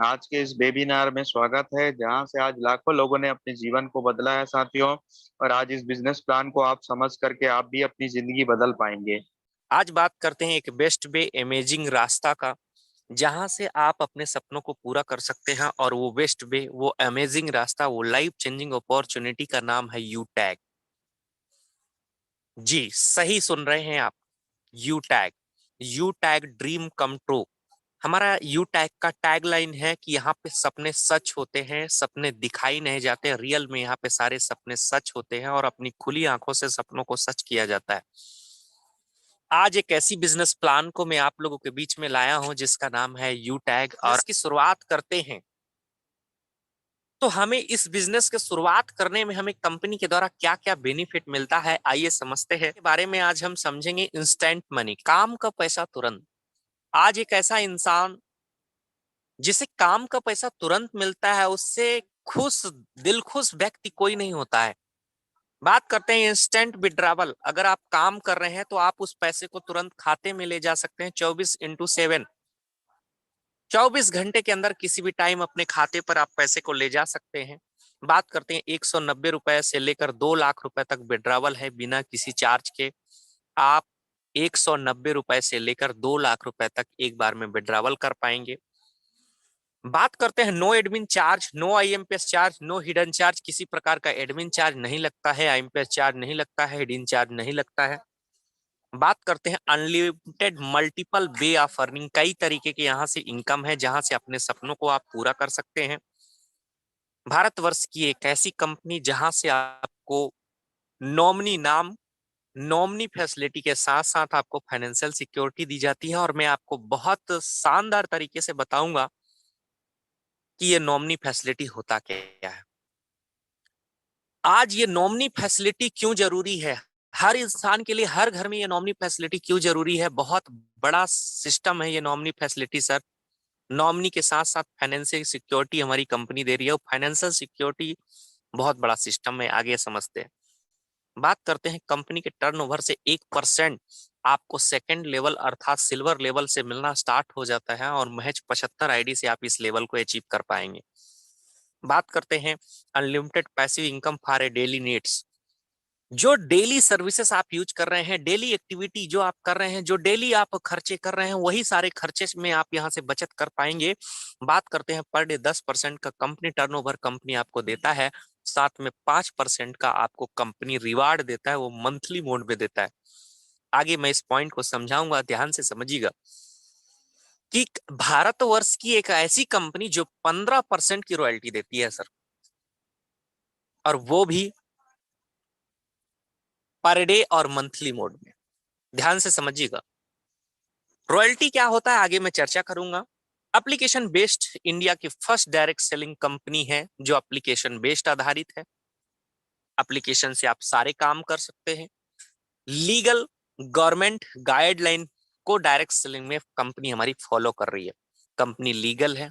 आज के इस वेबिनार में स्वागत है, जहां से आज लाखों लोगों ने अपने जीवन को बदला है साथियों। और आज इस बिजनेस प्लान को आप समझ करके आप भी अपनी जिंदगी बदल पाएंगे। आज बात करते हैं एक बेस्ट वे अमेजिंग रास्ता का, जहां से आप अपने सपनों को पूरा कर सकते हैं। और वो बेस्ट वे, वो अमेजिंग रास्ता, वो लाइफ चेंजिंग अपॉर्चुनिटी का नाम है यू टैग। जी सही सुन रहे हैं आप। You tag, you tag dream come true. हमारा यू टैग का टैग लाइन है कि यहाँ पे सपने सच होते हैं, सपने दिखाई नहीं जाते, रियल में यहाँ पे सारे सपने सच होते हैं और अपनी खुली आंखों से सपनों को सच किया जाता है। आज एक ऐसी बिजनेस प्लान को मैं आप लोगों के बीच में लाया हूं जिसका नाम है यू टैग, और इसकी शुरुआत करते हैं। तो हमें इस बिजनेस के शुरुआत करने में हमें कंपनी के द्वारा क्या क्या बेनिफिट मिलता है, आइए समझते हैं। के बारे में आज हम समझेंगे इंस्टेंट मनी, काम का पैसा तुरंत। आज एक ऐसा इंसान जिसे काम का पैसा तुरंत मिलता है, उससे खुश, दिल खुश व्यक्ति कोई नहीं होता है। बात करते हैं इंस्टेंट विड्रावल। अगर आप काम कर रहे हैं तो आप उस पैसे को तुरंत खाते में ले जा सकते हैं। 24x7, 24 घंटे के अंदर किसी भी टाइम अपने खाते पर आप पैसे को ले जा सकते हैं। बात करते हैं 190 रुपए से लेकर 2 लाख रुपए तक विड्रावल है बिना किसी चार्ज के। आप 190 रुपए से लेकर 2 लाख रुपए तक एक बार में विड्रावल कर पाएंगे। बात करते हैं no admin charge, no IMPS charge, no hidden charge. किसी प्रकार का एडमिन चार्ज नहीं लगता है, आईएमपीएस चार्ज नहीं लगता है, हिडन चार्ज नहीं लगता है। बात करते हैं unlimited multiple way of earning. कई तरीके के यहाँ से इनकम है जहां से अपने सपनों को आप पूरा कर सकते हैं। भारतवर्ष की एक ऐसी कंपनी जहां से आपको नॉमिनी नाम, नॉमिनी फैसिलिटी के साथ साथ आपको फाइनेंशियल सिक्योरिटी दी जाती है। और मैं आपको बहुत शानदार तरीके से बताऊंगा कि ये नॉमिनी फैसिलिटी होता क्या है। आज ये नॉमिनी फैसिलिटी क्यों जरूरी है, हर इंसान के लिए, हर घर में ये नॉमिनी फैसिलिटी क्यों जरूरी है? बहुत बड़ा सिस्टम है ये नॉमिनी फैसिलिटी सर। नॉमिनी के साथ साथ फाइनेंशियल सिक्योरिटी हमारी कंपनी दे रही है। फाइनेंशियल सिक्योरिटी बहुत बड़ा सिस्टम है, आगे समझते हैं। बात करते हैं कंपनी के टर्नओवर से 1% आपको सेकंड लेवल अर्थात सिल्वर लेवल से मिलना स्टार्ट हो जाता है, और महज 75 आईडी से आप इस लेवल को अचीव कर पाएंगे। बात करते हैं unlimited passive income for a daily needs. जो डेली सर्विसेज आप यूज कर रहे हैं, डेली एक्टिविटी जो आप कर रहे हैं, जो डेली आप खर्चे कर रहे हैं, वही सारे खर्चे में आप यहां से बचत कर पाएंगे। बात करते हैं पर डे 10% का कंपनी टर्नओवर कंपनी आपको देता है, साथ में 5% का आपको कंपनी रिवार्ड देता है, वो मंथली मोड में देता है। आगे मैं इस पॉइंट को समझाऊंगा, ध्यान से समझिएगा कि भारतवर्ष की एक ऐसी कंपनी जो 15% की रॉयल्टी देती है सर, और वो भी पर डे और मंथली मोड में। ध्यान से समझिएगा रॉयल्टी क्या होता है, आगे मैं चर्चा करूंगा। एप्लीकेशन बेस्ड इंडिया की फर्स्ट डायरेक्ट सेलिंग कंपनी है जो एप्लीकेशन बेस्ड आधारित है। एप्लीकेशन से आप सारे काम कर सकते हैं। लीगल गवर्नमेंट गाइडलाइन को डायरेक्ट सेलिंग में कंपनी हमारी फॉलो कर रही है। कंपनी लीगल है,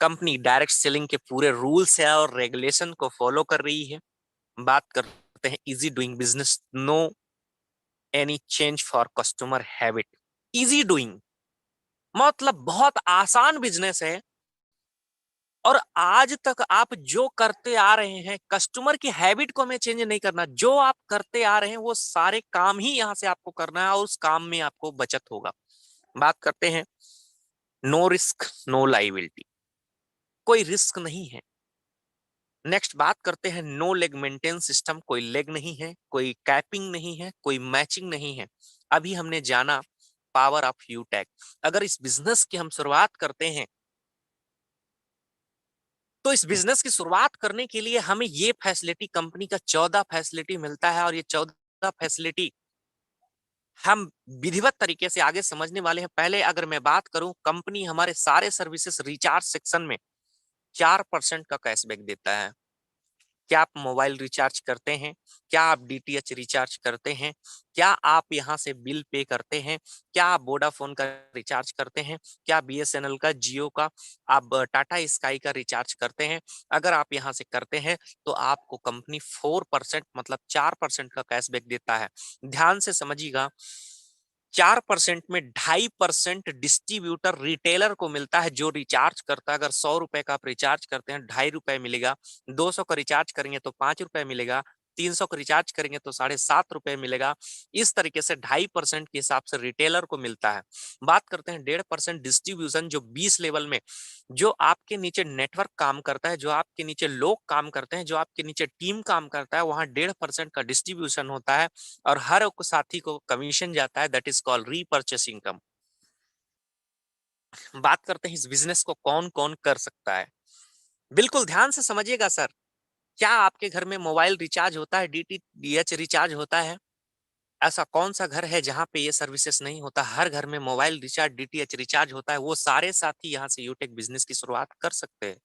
कंपनी डायरेक्ट सेलिंग के पूरे रूल्स है और रेगुलेशन को फॉलो कर रही है। बात करते हैं easy doing business, no any change for customer habit. Easy doing मतलब बहुत आसान बिजनेस है, और आज तक आप जो करते आ रहे हैं, कस्टमर की हैबिट को हमें चेंज नहीं करना। जो आप करते आ रहे हैं वो सारे काम ही यहां से आपको करना है, और उस काम में आपको बचत होगा। बात करते हैं नो रिस्क नो लाइबिलिटी, कोई रिस्क नहीं है। नेक्स्ट बात करते हैं नो लेग मेंटेनेंस सिस्टम, कोई लेग नहीं है, कोई कैपिंग नहीं है, कोई मैचिंग नहीं है। अभी हमने जाना पावर ऑफ यू टैग। अगर इस बिजनेस की हम शुरुआत करते हैं तो इस बिजनेस की शुरुआत करने के लिए हमें ये फैसिलिटी, कंपनी का 14 फैसिलिटी मिलता है, और ये 14 फैसिलिटी हम विधिवत तरीके से आगे समझने वाले हैं। पहले अगर मैं बात करूं, कंपनी हमारे सारे सर्विसेज रिचार्ज सेक्शन में 4% का कैशबैक देता है। क्या आप मोबाइल रिचार्ज करते हैं? क्या आप डीटीएच रिचार्ज करते हैं? क्या आप यहाँ से बिल पे करते हैं? क्या आप वोडाफोन का रिचार्ज करते हैं? क्या बीएसएनएल का, जियो का, आप टाटा स्काई का रिचार्ज करते हैं? अगर आप यहाँ से करते हैं तो आपको कंपनी 4% मतलब 4% का कैशबैक देता है। ध्यान से समझिएगा 4% में 2.5% डिस्ट्रीब्यूटर रिटेलर को मिलता है जो रिचार्ज करता है। अगर 100 रुपए का आप रिचार्ज करते हैं, 2.5 रुपए मिलेगा। 200 का रिचार्ज करेंगे तो 5 रुपए मिलेगा। 300 का रिचार्ज करेंगे तो 7.5 रुपए मिलेगा। इस तरीके से 2.5% के हिसाब से रिटेलर को मिलता है। बात करते हैं 1.5% डिस्ट्रीब्यूशन, जो 20 लेवल में जो आपके नीचे नेटवर्क काम करता है, जो आपके नीचे लोग काम करते हैं, जो आपके नीचे टीम काम करता है, वहां 1.5% का डिस्ट्रीब्यूशन होता है और हर साथी को कमीशन जाता है। That is called repurchase income. बात करते हैं इस बिजनेस को कौन कौन कर सकता है। बिल्कुल ध्यान से समझिएगा सर। क्या आपके घर में मोबाइल रिचार्ज होता है, डीटीएच रिचार्ज होता है? ऐसा कौन सा घर है जहां पे ये सर्विसेज नहीं होता? हर घर में मोबाइल रिचार्ज, डीटीएच रिचार्ज होता है। वो सारे साथी यहाँ से यूटेक बिजनेस की शुरुआत कर सकते हैं।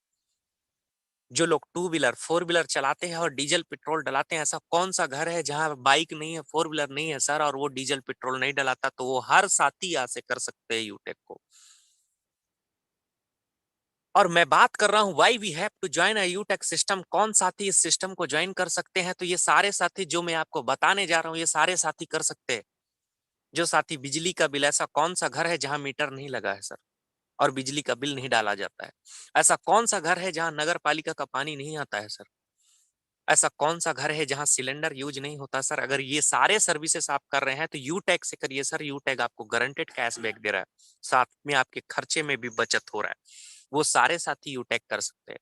जो लोग टू व्हीलर, फोर व्हीलर चलाते हैं और डीजल पेट्रोल डलाते हैं, ऐसा कौन सा घर है जहां बाइक नहीं है, फोर व्हीलर नहीं है सर, और वो डीजल पेट्रोल नहीं डलाता? तो वो हर साथी यहाँ से कर सकते हैं यूटेक को। और मैं बात कर रहा हूं why we have to join a UTech system. कौन साथी इस सिस्टम को ज्वाइन कर सकते हैं? तो ये सारे साथी जो मैं आपको बताने जा रहा हूं, ये सारे साथी कर सकते हैं। जो साथी बिजली का बिल, ऐसा कौन सा घर है जहां मीटर नहीं लगा है सर और बिजली का बिल नहीं डाला जाता है? ऐसा कौन सा घर है जहां नगर पालिका का पानी नहीं आता है सर? ऐसा कौन सा घर है जहां सिलेंडर यूज नहीं होता सर? अगर ये सारे सर्विसेज आप कर रहे हैं तो यूटैग से करिए सर। यूटैग आपको गारंटेड कैशबैक दे रहा है, साथ में आपके खर्चे में भी बचत हो रहा है। वो सारे साथी यूटैग कर सकते हैं।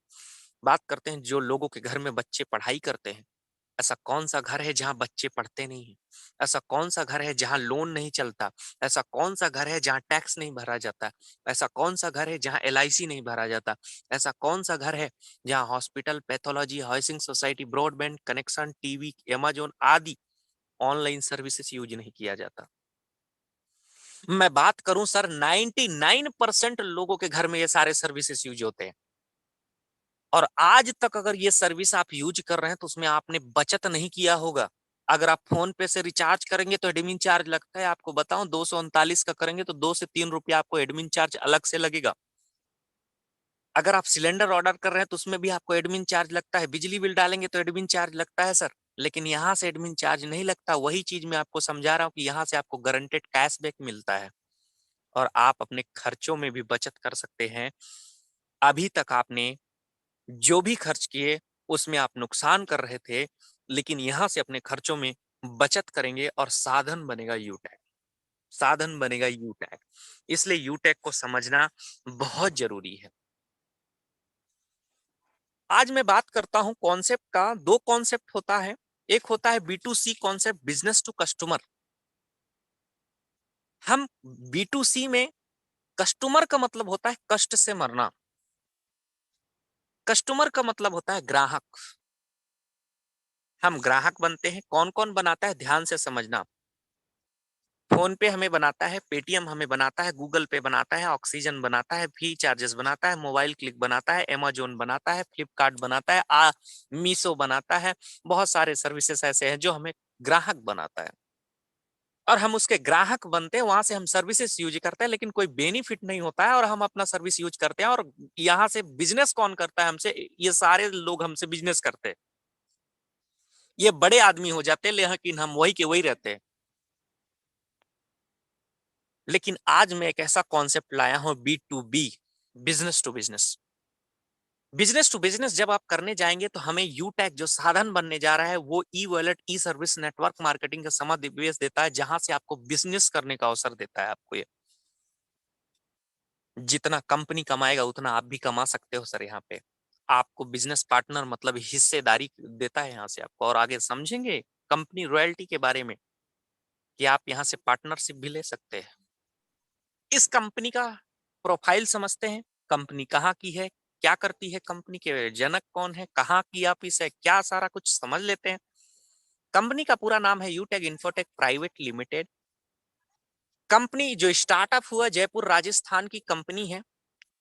बात करते हैं जो लोगों के घर में बच्चे पढ़ाई करते हैं। ऐसा कौन सा घर है जहां बच्चे पढ़ते नहीं हैं? ऐसा कौन सा घर है जहां लोन नहीं चलता? ऐसा कौन सा घर है जहां टैक्स नहीं भरा जाता? ऐसा कौन सा घर है जहां एलआईसी नहीं भरा जाता? ऐसा कौन सा घर है जहां hospital, pathology, housing society, broadband connection, TV, Amazon आदि ऑनलाइन सर्विसेज यूज नहीं किया जाता? मैं बात करूं सर, 99% लोगों के घर में ये सारे सर्विसेज यूज होते हैं। और आज तक अगर ये सर्विस आप यूज कर रहे हैं तो उसमें आपने बचत नहीं किया होगा। अगर आप फोन पे से रिचार्ज करेंगे तो एडमिन चार्ज लगता है। आपको बताऊं, 239 का करेंगे तो 2 से 3 रुपया आपको एडमिन चार्ज अलग से लगेगा। अगर आप सिलेंडर ऑर्डर कर रहे हैं तो उसमें भी आपको एडमिन चार्ज लगता है। बिजली बिल डालेंगे तो एडमिन चार्ज लगता है सर। लेकिन यहाँ से एडमिन चार्ज नहीं लगता। वही चीज मैं आपको समझा रहा हूँ कि यहाँ से आपको गारंटेड कैशबैक मिलता है और आप अपने खर्चों में भी बचत कर सकते हैं। अभी तक आपने जो भी खर्च किए उसमें आप नुकसान कर रहे थे, लेकिन यहां से अपने खर्चों में बचत करेंगे और साधन बनेगा यूटैग। साधन बनेगा यूटैग। इसलिए यूटैग को समझना बहुत जरूरी है। आज मैं बात करता हूं कॉन्सेप्ट का। दो कॉन्सेप्ट होता है। एक होता है B2C concept, business to customer. हम B2C में कस्टमर का मतलब होता है कष्ट से मरना। कस्टमर का मतलब होता है ग्राहक। हम ग्राहक बनते हैं। कौन कौन बनाता है, ध्यान से समझना। फोन पे हमें बनाता है, पेटीएम हमें बनाता है, गूगल पे बनाता है, ऑक्सीजन बनाता है, फ्री चार्जेस बनाता है, मोबाइल क्लिक बनाता है, अमेजोन बनाता है, फ्लिपकार्ट बनाता है, मीशो बनाता है। बहुत सारे सर्विसेज ऐसे हैं जो हमें ग्राहक बनाता है और हम उसके ग्राहक बनते हैं। वहां से हम सर्विसेज यूज करते हैं, लेकिन कोई बेनिफिट नहीं होता है और हम अपना सर्विस यूज करते हैं। और यहाँ से बिजनेस कौन करता है हमसे? ये सारे लोग हमसे बिजनेस करते हैं। ये बड़े आदमी हो जाते हैं, लेकिन हम वही के वही रहते हैं। लेकिन आज मैं एक ऐसा कॉन्सेप्ट लाया हूं, B2B, business to business. Business to business जब आप करने जाएंगे तो हमें यूटैग जो साधन बनने जा रहा है वो ई वॉलेट, ई सर्विस, नेटवर्क मार्केटिंग का समावेश देता है, जहां से आपको बिजनेस करने का अवसर देता है। आपको ये जितना कंपनी कमाएगा उतना आप भी कमा सकते हो सर। यहाँ पे आपको बिजनेस पार्टनर मतलब हिस्सेदारी देता है यहाँ से आपको। और आगे समझेंगे कंपनी रॉयल्टी के बारे में कि आप यहाँ से पार्टनरशिप भी ले सकते हैं। इस कंपनी का प्रोफाइल समझते हैं। कंपनी कहाँ की है, क्या करती है, कंपनी के जनक कौन है, कहाँ की ऑफिस है, क्या सारा कुछ समझ लेते हैं। कंपनी का पूरा नाम है यूटेक इन्फोटेक प्राइवेट लिमिटेड। कंपनी जो स्टार्टअप हुआ जयपुर राजस्थान की कंपनी है।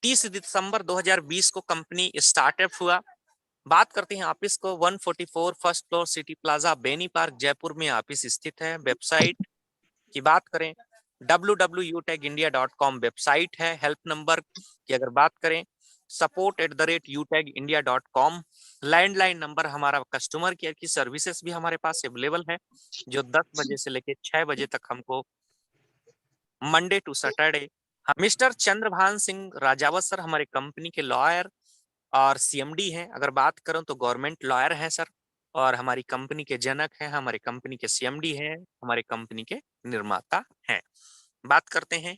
30 दिसंबर 2020 को कंपनी स्टार्टअप हुआ। बात करते हैं ऑफिस को, 144 first floor City Plaza Bani Park Jaipur में ऑफिस स्थित है। वेबसाइट की बात करें, www.utegindia.com वेबसाइट है। हेल्प नंबर की अगर बात करें, support@utegindia.com। लैंडलाइन नंबर हमारा कस्टमर केयर की सर्विसेज भी हमारे पास अवेलेबल है, जो 10 बजे से लेकर 6 बजे तक हमको Monday to Saturday. Mister Chandrabhan Singh Rajawat sir हमारे कंपनी के लॉयर और सीएमडी हैं। अगर बात करूं तो गवर्नमेंट लॉयर हैं सर, और हमारी कंपनी के जनक हैं, हमारे कंपनी के सीएमडी हैं, हमारे कंपनी के निर्माता हैं। बात करते हैं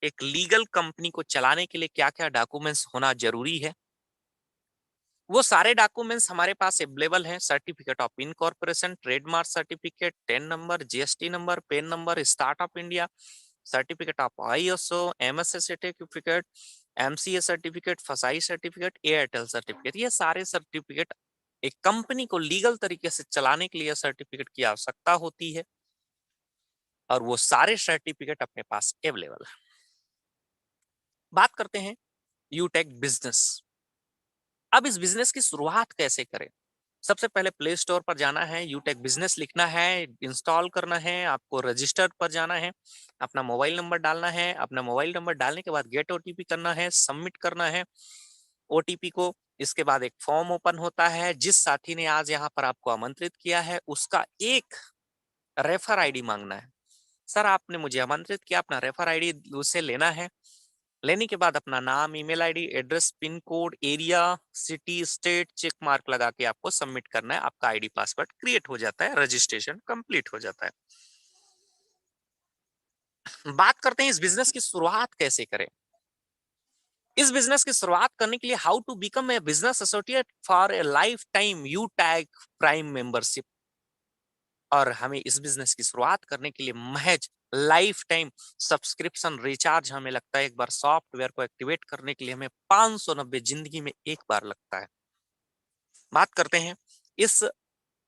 एक लीगल कंपनी को चलाने के लिए क्या-क्या डॉक्यूमेंट्स होना जरूरी है। वो सारे डॉक्यूमेंट्स हमारे पास अवेलेबल हैं। Certificate of incorporation, trademark certificate, ten number, GST number, PAN number, startup India, certificate of ISO, MSA certificate, MCA certificate, फसाई सर्टिफिकेट, एयरटेल सर्टिफिकेट। ये सारे सर्टिफिकेट एक कंपनी को लीगल तरीके से चलाने के लिए सर्टिफिकेट की आवश्यकता होती है, और वो सारे सर्टिफिकेट अपने पास अवेलेबल है। बात करते हैं यूटेक बिजनेस। अब इस बिजनेस की शुरुआत कैसे करें? सबसे पहले प्ले स्टोर पर जाना है, यूटेक बिजनेस लिखना है, इंस्टॉल करना है, आपको रजिस्टर पर जाना है, अपना मोबाइल नंबर डालना है, अपना मोबाइल नंबर डालने के बाद गेट ओटीपी करना है, सबमिट करना है ओटीपी को। इसके बाद एक फॉर्म ओपन होता है। जिस साथी ने आज यहाँ पर आपको आमंत्रित किया है उसका एक रेफर आईडी मांगना है। सर आपने मुझे आमंत्रित किया, अपना रेफर आईडी उसे लेना है। लेने के बाद अपना नाम, email ID, address, pin code, area, city, state check mark लगा के आपको सबमिट करना है। आपका आईडी पासवर्ड क्रिएट हो जाता है, रजिस्ट्रेशन कंप्लीट हो जाता है। बात करते हैं इस बिजनेस की शुरुआत कैसे करें। इस बिजनेस की शुरुआत करने के लिए how to become a business associate for a lifetime Utag prime membership. और हमें इस बिजनेस की शुरुआत करने के लिए महज लाइफ टाइम सब्सक्रिप्शन रिचार्ज हमें लगता है। एक बार सॉफ्टवेयर को एक्टिवेट करने के लिए हमें 590 जिंदगी में एक बार लगता है। बात करते हैं इस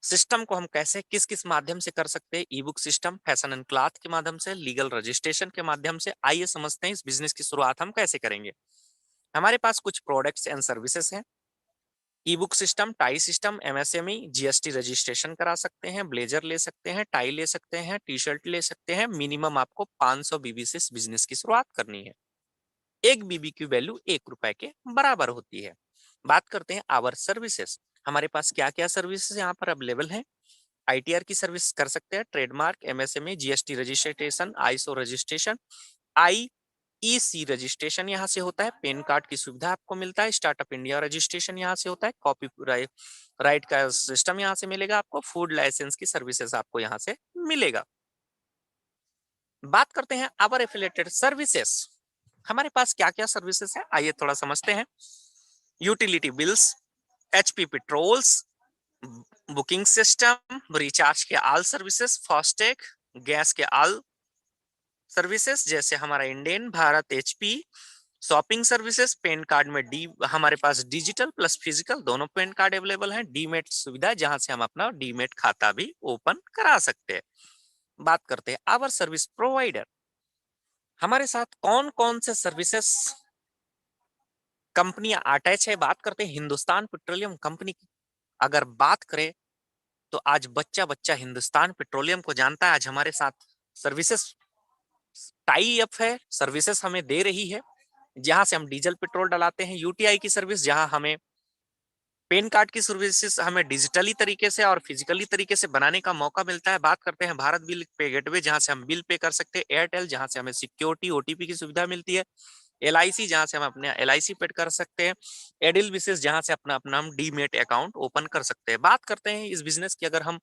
सिस्टम को हम कैसे किस किस माध्यम से कर सकते हैं। ई book system, fashion and cloth के माध्यम से, लीगल रजिस्ट्रेशन के माध्यम से। आइए समझते हैं इस बिजनेस की शुरुआत हम कैसे करेंगे। हमारे पास कुछ प्रोडक्ट्स एंड सर्विसेज हैं। ई book system, tie system, MSME, GST registration करा सकते हैं, ब्लेजर ले सकते हैं, टाई ले सकते हैं, टी शर्ट ले सकते हैं। मिनिमम आपको 500 बीबी से इस बिजनेस की शुरुआत करनी है। एक बीबी की वैल्यू ₹1 के बराबर होती है। बात करते हैं आवर सर्विसेज। हमारे पास क्या क्या सर्विसेज यहाँ पर अवेलेबल है। आईटीआर की सर्विस कर सकते हैं, trademark, MSME, GST registration, ISO registration, IEC registration यहाँ से होता है। पैन कार्ड की सुविधा आपको मिलता है। स्टार्टअप इंडिया रजिस्ट्रेशन यहाँ से होता है। कॉपी राइट का सिस्टम यहाँ से मिलेगा आपको। फूड लाइसेंस की सर्विसेज आपको यहाँ से मिलेगा। बात करते हैं अवर एफिलिएटेड सर्विसेज। हमारे पास क्या क्या सर्विसेज है, आइए थोड़ा समझते हैं। Utility bills, HP patrols, booking system, recharge के ऑल सर्विसेज, फास्टैग, गैस के ऑल सर्विसेज जैसे हमारा Indian, Bharat, HP, shopping services, pan card में डी हमारे पास डिजिटल प्लस फिजिकल दोनों पैन कार्ड अवेलेबल हैं। डीमेट सुविधा जहां से हम अपना डीमेट खाता भी ओपन करा सकते हैं। बात करते हैं आवर सर्विस प्रोवाइडर। हमारे साथ कौन कौन से सर्विसेज कंपनियां अटैच है। बात करते हैं हिंदुस्तान पेट्रोलियम कंपनी की। अगर बात करें तो आज बच्चा बच्चा हिंदुस्तान पेट्रोलियम को जानता है। आज हमारे साथ सर्विसेज टाई अप है, सर्विसेज हमें दे रही है, जहां से हम डीजल पेट्रोल डलाते हैं। यूटीआई की सर्विस जहां हमें पेन कार्ड की सर्विसेज हमें डिजिटली तरीके से और फिजिकली तरीके से बनाने का मौका मिलता है। बात करते हैं भारत बिल पे गेटवे, जहां से हम बिल पे कर सकते हैं। एयरटेल जहां से हमें सिक्योरिटी ओटीपी की सुविधा मिलती है। एलआईसी जहां से हम अपने एलआईसी पेड कर सकते हैं। एडिल विशेष जहां से अपना अपना हम डीमेट अकाउंट ओपन कर सकते हैं। बात करते हैं इस बिजनेस की अगर हम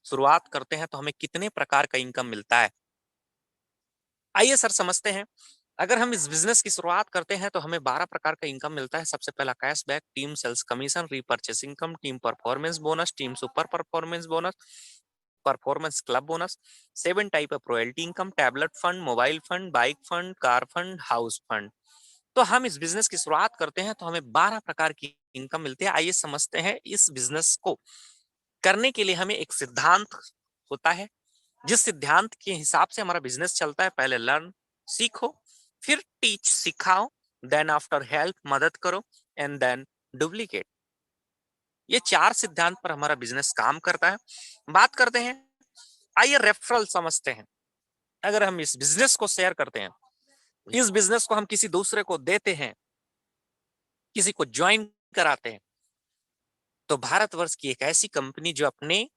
शुरुआत करते हैं तो हमें कितने प्रकार का इनकम मिलता है। आइए सर समझते हैं। अगर हम इस बिजनेस की शुरुआत करते हैं तो हमें 12 प्रकार का इनकम मिलता है। सबसे पहला cashback, team sales commission, repurchase income, team performance bonus, team super performance bonus, performance club bonus, 7 type of royalty income, tablet fund, mobile fund, bike fund, car fund, house fund. तो हम इस business की शुरुआत करते हैं तो हमें 12 प्रकार की इनकम मिलती है। आइए समझते हैं इस बिजनेस को करने के लिए हमें एक सिद्धांत होता है, जिस सिद्धांत के हिसाब से हमारा बिजनेस चलता है। पहले लर्न, सीखो, फिर टीच, सिखाओ, देन आफ्टर हेल्प, मदद करो, एंड देन डुप्लीकेट। ये 4 सिद्धांत पर हमारा बिजनेस काम करता है। बात करते हैं, आइए रेफरल समझते हैं। अगर हम इस बिजनेस को शेयर करते हैं, इस बिजनेस को हम किसी दूसरे को देते हैं, किसी को ज्वाइन कराते हैं, तो भारतवर्ष की एक ऐसी कंपनी जो अपने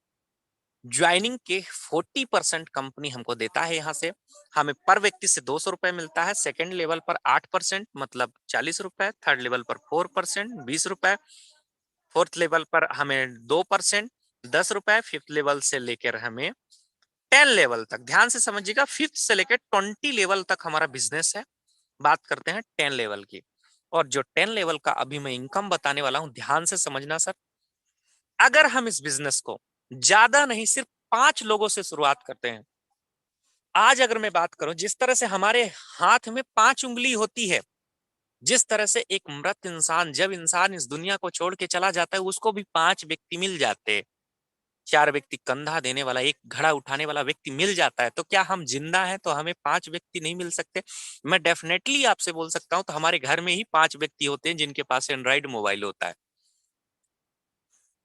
ज्वाइनिंग के 40% कंपनी हमको देता है। यहाँ से हमें पर व्यक्ति से 200 रुपए मिलता है। सेकेंड लेवल पर 8% मतलब 40 रुपए, थर्ड लेवल पर 4% 20 रुपए, फोर्थ लेवल पर हमें 2% 10 रुपए, फिफ्थ लेवल से लेकर हमें 10 लेवल तक, ध्यान से समझिएगा, फिफ्थ से लेकर 20 लेवल तक हमारा बिजनेस है। बात करते हैं 10 लेवल की, और जो 10 लेवल का अभी मैं इनकम बताने वाला हूं, ध्यान से समझना सर। अगर हम इस बिजनेस को ज्यादा नहीं, सिर्फ 5 लोगों से शुरुआत करते हैं। आज अगर मैं बात करूं, जिस तरह से हमारे हाथ में 5 उंगली होती है, जिस तरह से एक मृत इंसान, जब इंसान इस दुनिया को छोड़ के चला जाता है, उसको भी 5 व्यक्ति मिल जाते हैं। 4 व्यक्ति कंधा देने वाला, एक घड़ा उठाने वाला व्यक्ति मिल जाता है, तो क्या हम जिंदा हैं तो हमें 5 व्यक्ति नहीं मिल सकते? मैं डेफिनेटली आपसे बोल सकता हूं, तो हमारे घर में ही 5 व्यक्ति होते हैं जिनके पास एंड्रॉइड मोबाइल होता है।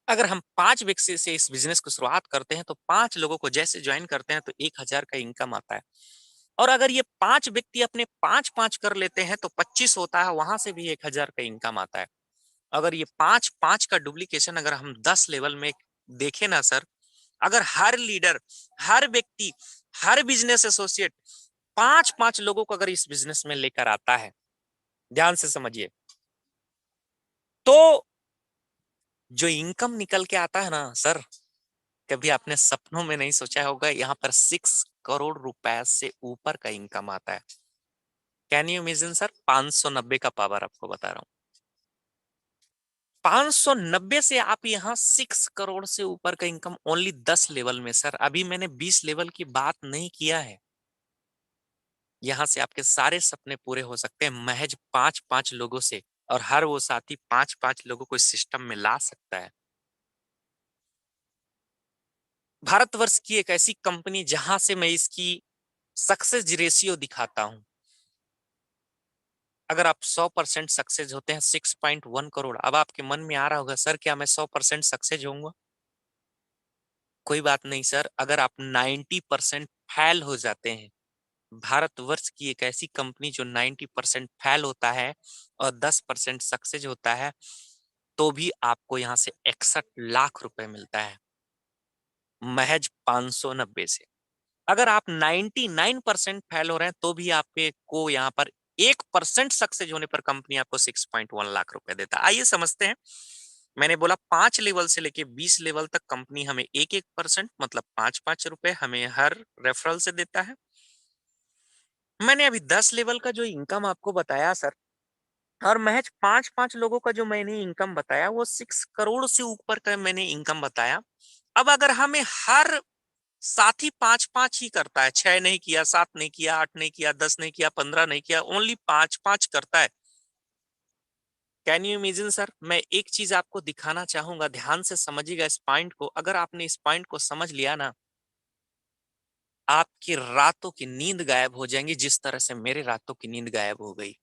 अगर हम 5 व्यक्ति से इस बिजनेस को शुरुआत करते हैं, तो 5 लोगों को जैसे ज्वाइन करते हैं तो 1000 का इनकम आता है। और अगर ये 5 व्यक्ति अपने 5-5 कर लेते हैं तो 25 होता है, वहां से भी 1000 का इनकम आता है। अगर ये 5-5 का डुप्लीकेशन अगर हम 10 लेवल में देखें ना सर, अगर हर लीडर, हर व्यक्ति, हर बिजनेस एसोसिएट 5-5 लोगों को अगर इस बिजनेस में लेकर आता है, ध्यान से समझिए, तो जो इनकम निकल के आता है ना सर, कभी आपने सपनों में नहीं सोचा होगा, यहाँ पर 6 करोड़ रुपए से ऊपर का इनकम आता है। Can you imagine sir? 590 का पावर आपको बता रहा हूं। 590 से आप यहाँ 6 करोड़ से ऊपर का इनकम ओनली 10 लेवल में सर। अभी मैंने 20 लेवल की बात नहीं किया है। यहाँ से आपके सारे सपने पूरे हो सकते हैं महज 5-5 लोगों से, और हर वो साथी 5-5 लोगों को इस सिस्टम में ला सकता है। भारतवर्ष की एक ऐसी कंपनी जहां से मैं इसकी सक्सेस रेशियो दिखाता हूं। अगर आप 100% सक्सेस होते हैं, 6.1 करोड़। अब आपके मन में आ रहा होगा, सर क्या मैं 100% सक्सेस होऊंगा? कोई बात नहीं सर, अगर आप 90% फेल हो जाते हैं, भारतवर्ष की एक ऐसी कंपनी जो 90% फेल होता है और 10% सक्सेस होता है, तो भी आपको यहाँ से 61 लाख रुपए मिलता है महज 590 से। अगर आप 99% फेल हो रहे हैं, तो भी आपके को यहाँ पर 1% सक्सेस होने पर कंपनी आपको 6.1 लाख रुपए देता है। आइए समझते हैं। मैंने बोला 5 लेवल से लेके 20 लेवल तक कंपनी हमें 1-1% मतलब 5-5 रुपए हमें हर रेफरल से देता है। मैंने अभी 10 लेवल का जो इनकम आपको बताया सर, और महज 5-5 लोगों का जो मैंने इनकम बताया, वो 6 करोड़ से ऊपर का मैंने इनकम बताया। अब अगर हमें हर साथ ही 5-5 ही करता है, 6 नहीं किया, 7 नहीं किया, 8 नहीं किया, 10 नहीं किया, 15 नहीं किया, ओनली 5-5 करता है। Can you imagine sir? मैं एक चीज आपको दिखाना चाहूंगा, ध्यान से समझिएगा इस पॉइंट को। अगर आपने इस पॉइंट को समझ लिया ना, आपकी रातों की नींद गायब हो जाएंगी, जिस तरह से मेरे रातों की नींद गायब हो गई।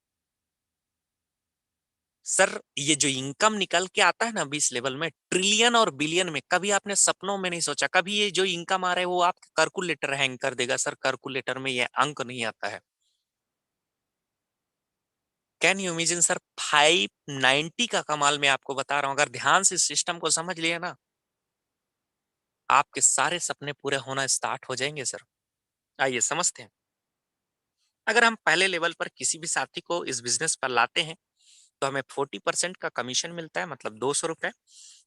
सर ये जो इनकम निकल के आता है ना 20 लेवल में, ट्रिलियन और बिलियन में, कभी आपने सपनों में नहीं सोचा। कभी ये जो इनकम आ रहा है वो आप कैलकुलेटर हैंग कर देगा सर, कैलकुलेटर में ये अंक नहीं आता है। Can you imagine sir? 590 का कमाल मैं आपको बता रहा हूं। अगर ध्यान से सिस्टम को समझ लिए ना, आपके सारे सपने पूरे होना स्टार्ट हो जाएंगे सर। आइए समझते हैं। अगर हम पहले लेवल पर किसी भी साथी को इस बिजनेस पर लाते हैं, तो हमें 40% का कमीशन मिलता है, मतलब 200 रुपए।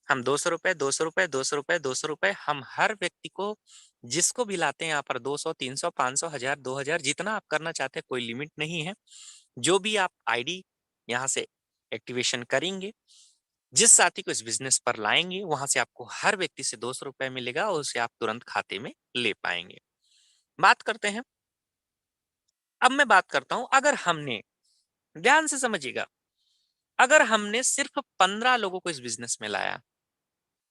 हम 200 रुपए, 200 रुपए, 200 रुपए, 200 रुपए, हम हर व्यक्ति को, जिसको भी लाते हैं यहाँ पर, 200, 300, 500, 1000, 2000, जितना आप करना चाहते हैं, कोई लिमिट नहीं है। जो भी आप आईडी यहाँ से एक्टिवेशन करेंगे, जिस साथी को इस बिजनेस पर लाएंगे, वहां से आपको हर व्यक्ति से 200 रुपए मिलेगा, और उसे आप तुरंत खाते में ले पाएंगे। बात करते हैं। अब मैं बात करता हूं, अगर हमने, ध्यान से समझिएगा, अगर हमने सिर्फ 15 लोगों को इस बिजनेस में लाया,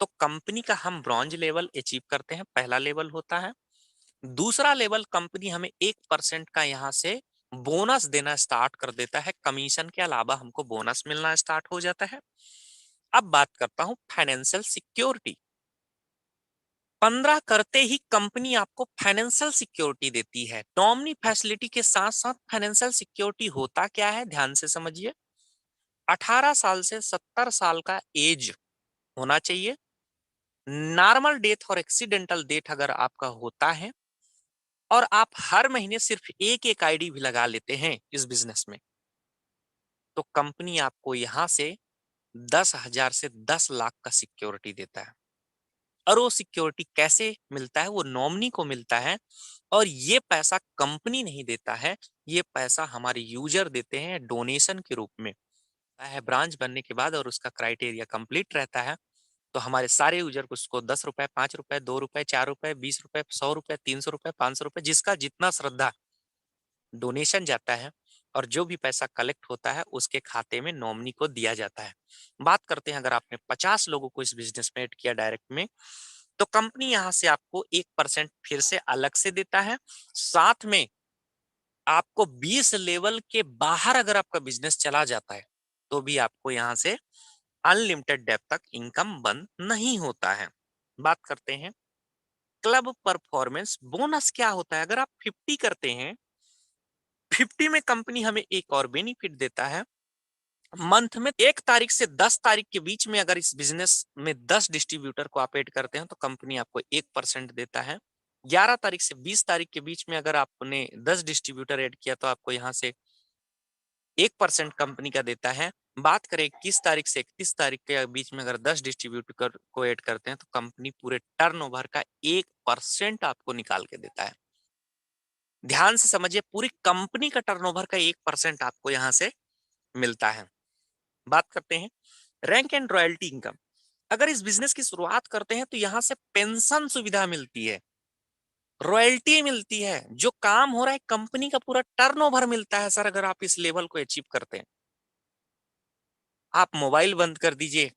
तो कंपनी का हम ब्रॉन्ज लेवल अचीव करते हैं, पहला लेवल होता है। दूसरा लेवल कंपनी हमें 1% का यहाँ से बोनस देना स्टार्ट कर देता है, कमीशन के अलावा हमको बोनस मिलना स्टार्ट हो जाता है। अब बात करता हूं फाइनेंशियल सिक्योरिटी। 15 करते ही कंपनी आपको फाइनेंशियल सिक्योरिटी देती है। नॉमिनी फैसिलिटी के साथ साथ फाइनेंशियल सिक्योरिटी होता क्या है, ध्यान से समझिए। 18 साल से 70 साल का एज होना चाहिए। नॉर्मल डेथ और एक्सीडेंटल डेथ अगर आपका होता है और आप हर महीने सिर्फ एक एक आईडी भी लगा लेते हैं इस बिजनेस में, तो कंपनी आपको यहां से 10,000 से 10 लाख का सिक्योरिटी देता है। और वो सिक्योरिटी कैसे मिलता है? वो नॉमिनी को मिलता है और ये पैसा कंपनी नहीं देता है, ये पैसा हमारे यूजर देते हैं डोनेशन के रूप में। है ब्रांच बनने के बाद और उसका क्राइटेरिया कंप्लीट रहता है, तो हमारे सारे यूजर को उसको 10 रुपए, 5 रुपए, 2 रुपए, 4 रुपए, 20 रुपए, 100 रुपए, 300 रुपए, 500 रुपए, जिसका जितना श्रद्धा डोनेशन जाता है और जो भी पैसा कलेक्ट होता है उसके खाते में नॉमिनी को दिया जाता है। बात करते हैं अगर आपने 50 लोगों को इस बिजनेस में ऐड किया डायरेक्ट में, तो कंपनी यहां से आपको 1% फिर से अलग से देता है। साथ में आपको 20 लेवल के बाहर अगर आपका बिजनेस चला जाता है, तो भी आपको यहां से अनलिमिटेड डेप्थ तक इनकम बंद नहीं होता है। बात करते हैं क्लब परफॉर्मेंस बोनस क्या होता है। अगर आप 50 करते हैं, 50 में कंपनी हमें एक और बेनिफिट देता है। मंथ में 1 तारीख से 10 तारीख के बीच में अगर इस बिजनेस में 10 डिस्ट्रीब्यूटर को आप ऐड करते हैं, तो कंपनी आपको 1% देता है। 11 तारीख से 20 तारीख के बीच में अगर आपने 10 डिस्ट्रीब्यूटर ऐड किया, तो आपको यहाँ से 1% कंपनी का देता है। बात करें 21 तारीख से 31 तारीख के बीच में अगर 10 डिस्ट्रीब्यूटर को ऐड करते हैं, तो कंपनी पूरे टर्नओवर का 1% आपको निकाल के देता है। ध्यान से समझिए, पूरी कंपनी का टर्नओवर का 1% आपको यहाँ से मिलता है। बात करते हैं रैंक एंड रॉयल्टी इनकम। अगर इस बिजनेस की शुरुआत करते हैं, तो यहां से पेंशन सुविधा मिलती है, रॉयल्टी मिलती है, जो काम हो रहा है कंपनी का पूरा टर्नओवर मिलता है। सर अगर आप इस लेवल को अचीव करते हैं, आप मोबाइल बंद कर दीजिए,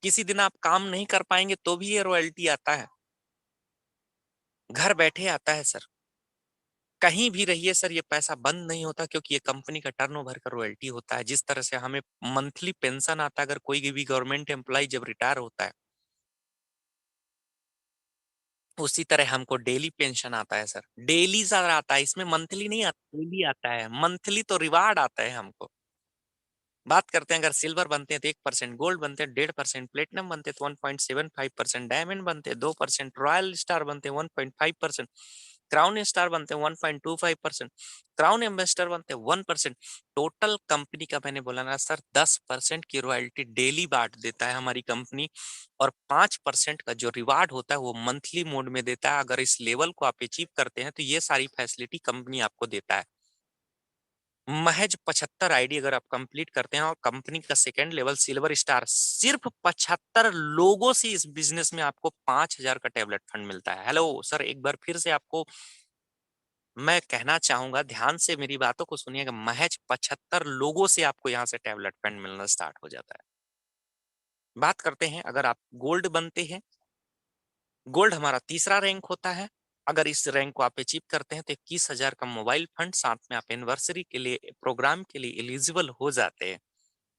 किसी दिन आप काम नहीं कर पाएंगे तो भी ये रॉयल्टी आता है, घर बैठे आता है सर। कहीं भी रहिए सर, ये पैसा बंद नहीं होता, क्योंकि ये कंपनी का टर्नओवर का रॉयल्टी होता है। जिस तरह से हमें मंथली पेंशन आता है अगर कोई भी गवर्नमेंट एम्प्लॉय जब रिटायर होता है, उसी तरह हमको डेली पेंशन आता है सर। डेली सर आता है, इसमें मंथली नहीं आता, डेली आता है। मंथली तो रिवार्ड आता है हमको। बात करते हैं अगर सिल्वर बनते हैं तो 1%, गोल्ड बनते हैं 1.5%, प्लेटिनम बनते हैं तो 1.75%, डायमंड बनते हैं 2%, रॉयल स्टार बनते हैं 1.5%, क्राउन स्टार बनते हैं 1.25%, क्राउन एम्बेसडर बनते हैं 1%। टोटल कंपनी का मैंने बोला ना सर, 10% की रॉयल्टी डेली बांट देता है हमारी कंपनी, और 5% का जो रिवार्ड होता है वो मंथली मोड में देता है। अगर इस लेवल को आप अचीव करते हैं, तो ये सारी फैसिलिटी कंपनी आपको देता है। महज 75 आईडी अगर आप कंप्लीट करते हैं और कंपनी का सेकंड लेवल सिल्वर स्टार, सिर्फ 75 लोगों से इस बिजनेस में आपको 5,000 का टेबलेट फंड मिलता है। हेलो सर, एक बार फिर से आपको मैं कहना चाहूंगा, ध्यान से मेरी बातों को सुनिएगा, महज 75 लोगों से आपको यहाँ से टेबलेट फंड मिलना स्टार्ट हो जाता है। बात करते हैं अगर आप गोल्ड बनते हैं, गोल्ड हमारा तीसरा रैंक होता है। अगर इस रैंक को आप अचीव करते हैं, तो 21,000 का मोबाइल फंड, साथ में आप एनिवर्सरी के लिए प्रोग्राम के लिए एलिजिबल हो जाते हैं।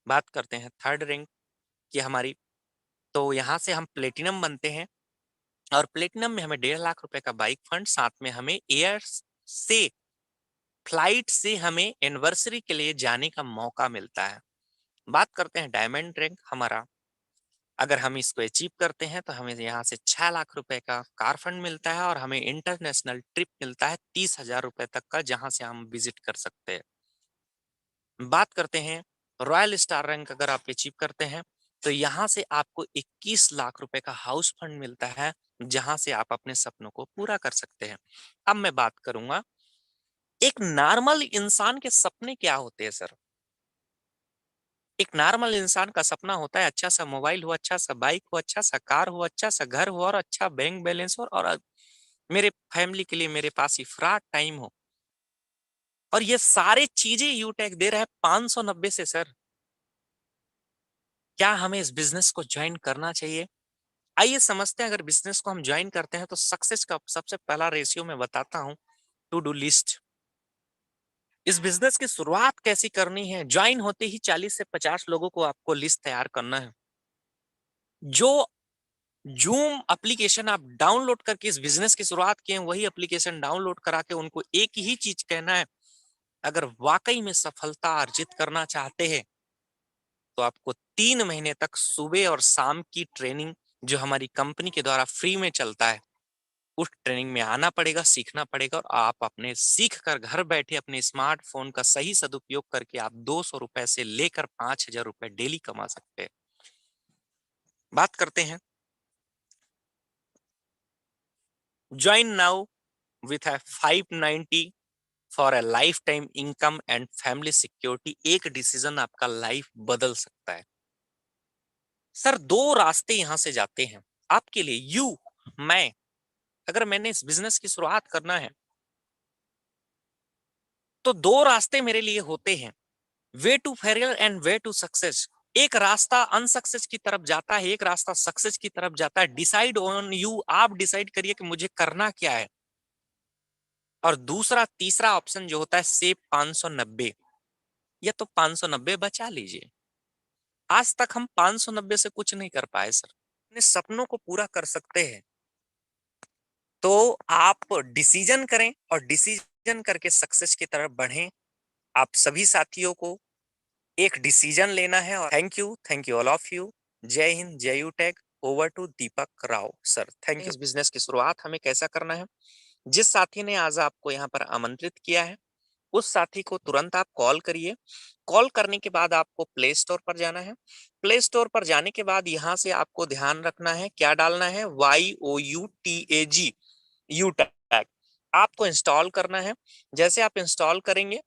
बात करते हैं थर्ड रैंक की हमारी, तो यहाँ से हम प्लेटिनम बनते हैं और प्लेटिनम में हमें 1.5 लाख रुपए का बाइक फंड, साथ में हमें एयर से फ्लाइट से हमें एनिवर्सरी के लिए जाने का मौका मिलता है। बात करते हैं डायमंड रैंक हमारा, अगर हम इसको अचीव करते हैं तो हमें यहाँ से 6 लाख रुपए का कार फंड मिलता है और हमें इंटरनेशनल ट्रिप मिलता है 30,000 रुपए तक का, जहां से हम विजिट कर सकते हैं। बात करते हैं रॉयल स्टार रैंक, अगर आप अचीव करते हैं तो यहाँ से आपको 21 लाख रुपए का हाउस फंड मिलता है, जहां से आप अपने सपनों को पूरा कर सकते हैं। अब मैं बात करूंगा एक नॉर्मल इंसान के सपने क्या होते हैं सर। एक नॉर्मल इंसान का सपना होता है अच्छा सा मोबाइल हो, अच्छा सा बाइक हो, अच्छा सा कार हो, अच्छा सा घर हो और अच्छा बैंक बैलेंस हो, और मेरे फैमिली के लिए मेरे पास इफराट टाइम हो। और ये सारे चीजें यूटेक दे रहा है 590 से सर। क्या हमें इस बिजनेस को ज्वाइन करना चाहिए? आइए समझते हैं, अगर बिजनेस को हम ज्वाइन करते हैं तो सक्सेस का सबसे पहला रेशियो मैं बताता हूं, टू डू लिस्ट। इस बिजनेस की शुरुआत कैसी करनी है? ज्वाइन होते ही 40 से 50 लोगों को आपको लिस्ट तैयार करना है। जो जूम एप्लीकेशन आप डाउनलोड करके इस बिजनेस की शुरुआत किए हैं, वही एप्लीकेशन डाउनलोड करा के उनको एक ही चीज कहना है, अगर वाकई में सफलता अर्जित करना चाहते हैं, तो आपको 3 महीने तक सुबह और शाम की ट्रेनिंग जो हमारी कंपनी के द्वारा फ्री में चलता है, उस ट्रेनिंग में आना पड़ेगा, सीखना पड़ेगा और आप अपने सीख कर घर बैठे अपने स्मार्टफ़ोन का सही सदुपयोग करके आप ₹200 से लेकर ₹5000 डेली कमा सकते हैं। बात करते हैं join now with a 590 for a life time income and family security. एक डिसीजन आपका लाइफ बदल सकता है। सर 2 रास्ते यहां से जाते हैं आपके लिए, मैं अगर मैंने इस बिजनेस की शुरुआत करना है तो 2 रास्ते मेरे लिए होते हैं, way to failure and way to success. एक रास्ता अनसक्सेस की तरफ जाता है, एक रास्ता सक्सेस की तरफ जाता है। डिसाइड ऑन यू, आप डिसाइड करिए कि मुझे करना क्या है। और दूसरा तीसरा ऑप्शन जो होता है सेव 590, या तो 590 बचा लीजिए। आज तक हम 590 से कुछ नहीं कर पाए सर, अपने सपनों को पूरा कर सकते हैं। तो आप डिसीजन करें और डिसीजन करके सक्सेस की तरफ बढ़ें। आप सभी साथियों को एक डिसीजन लेना है। और thank you all of you. जय हिंद, जय UTech. Over to Deepak Rao sir, thank you. इस बिजनेस की शुरुआत हमें कैसा करना है, जिस साथी ने आज आपको यहाँ पर आमंत्रित किया है उस साथी को तुरंत आप कॉल करिए। कॉल करने के बाद आपको प्ले स्टोर पर जाना है। प्ले स्टोर पर जाने के बाद यहाँ से आपको ध्यान रखना है, क्या डालना है, YOUTAG, यू टैग आपको इंस्टॉल करना है। जैसे आप इंस्टॉल करेंगे,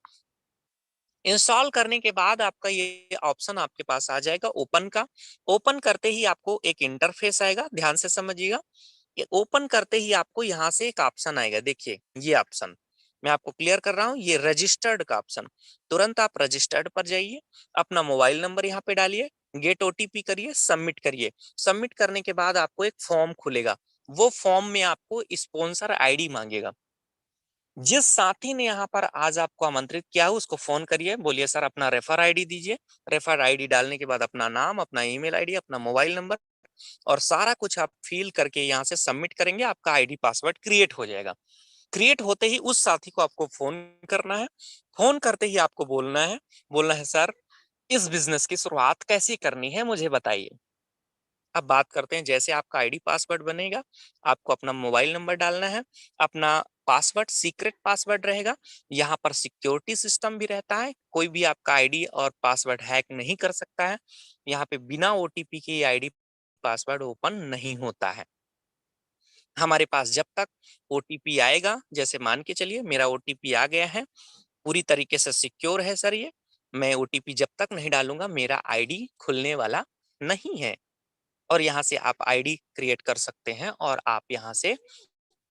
इंस्टॉल करने के बाद आपका ये ऑप्शन आपके पास आ जाएगा ओपन का। ओपन करते ही आपको एक इंटरफेस आएगा, ध्यान से समझिएगा। ये ओपन करते ही आपको यहाँ से एक ऑप्शन आएगा, देखिए ये ऑप्शन मैं आपको क्लियर कर रहा हूँ, ये रजिस्टर्ड का ऑप्शन। तुरंत आप रजिस्टर्ड पर जाइए, अपना मोबाइल नंबर यहाँ पे डालिए, गेट OTP करिए, सबमिट करिए। सबमिट करने के बाद आपको एक फॉर्म खुलेगा, वो फॉर्म में आपको स्पॉन्सर ID मांगेगा। जिस साथी ने यहाँ पर आज आपको आमंत्रित किया है उसको फोन करिए, बोलिए सर अपना रेफर ID दीजिए। रेफर ID डालने के बाद अपना नाम, अपना ईमेल ID, अपना मोबाइल नंबर और सारा कुछ आप फिल करके यहाँ से सबमिट करेंगे, आपका आईडी पासवर्ड क्रिएट हो जाएगा। क्रिएट होते ही उस साथी को आपको फोन करना है। फोन करते ही आपको बोलना है सर इस बिजनेस की शुरुआत कैसे करनी है मुझे बताइए। अब बात करते हैं, जैसे आपका आईडी पासवर्ड बनेगा, आपको अपना मोबाइल नंबर डालना है, अपना पासवर्ड सीक्रेट पासवर्ड रहेगा। यहाँ पर सिक्योरिटी सिस्टम भी रहता है, कोई भी आपका आईडी और पासवर्ड हैक नहीं कर सकता है। यहाँ पे बिना OTP के आईडी पासवर्ड ओपन नहीं होता है। हमारे पास जब तक OTP आएगा, जैसे मान के चलिए मेरा OTP आ गया है, पूरी तरीके से सिक्योर है सर ये, मैं OTP जब तक नहीं डालूंगा मेरा आईडी खुलने वाला नहीं है। और यहाँ से आप आईडी क्रिएट कर सकते हैं और आप यहाँ से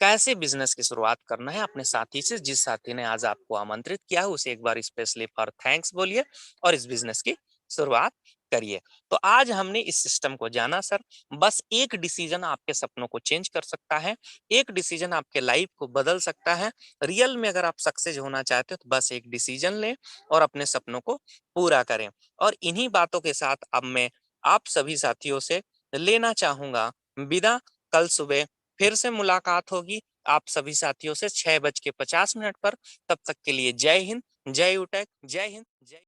कैसे बिजनेस की शुरुआत करना है अपने साथी से, जिस साथी ने आज आपको आमंत्रित किया है उसे एक बार स्पेशली फॉर थैंक्स बोलिए और इस बिजनेस की शुरुआत करिए। तो आज हमने इस सिस्टम को जाना सर, बस एक डिसीजन आपके सपनों को चेंज कर सकता है, एक डिसीजन आपके लाइफ को बदल सकता है। रियल में अगर आप सक्सेस होना चाहते हो तो बस एक डिसीजन लें और अपने सपनों को पूरा करें। और इन्हीं बातों के साथ अब मैं आप सभी साथियों से लेना चाहूंगा विदा। कल सुबह फिर से मुलाकात होगी आप सभी साथियों से 6:50 पर। तब तक के लिए जय हिंद, जय यूटेक, जय हिंद, जय